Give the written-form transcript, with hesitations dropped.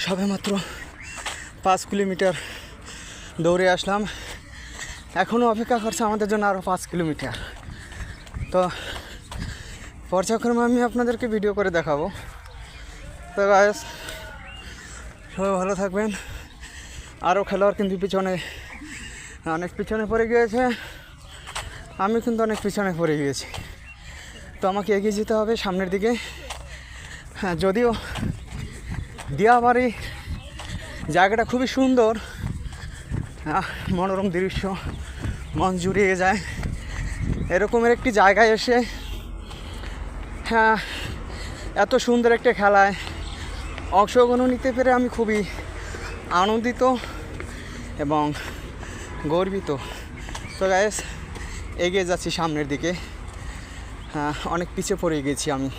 সবে মাত্র 5 কিলোমিটার দৌড়ে আসলাম, এখনও অপেক্ষা করছে আমাদের জন্য আরও 5 কিলোমিটার। তো পর্যায়ক্রমে আমি আপনাদেরকে ভিডিও করে দেখাবো। তো গাইস, সবাই ভালো থাকবেন। আরও খেলোয়াড় কিন্তু অনেক পিছনে পড়ে গিয়েছে, আমি কিন্তু অনেক পিছনে পড়ে গিয়েছি। তো আমাকে এগিয়ে যেতে হবে সামনের দিকে। হ্যাঁ, যদিও দিয়াবাড়ি জায়গাটা খুবই সুন্দর, মনোরম দৃশ্য, মন জুড়িয়ে যায়। এরকমের একটি জায়গায় এসে হ্যাঁ এত সুন্দর একটা খেলায় অংশগ্রহণ নিতে পেরে আমি খুবই আনন্দিত এবং গর্বিত। তো গাইস, এগিয়ে যাচ্ছি সামনের দিকে। অনেক পিছিয়ে পড়ে গেছি আমি।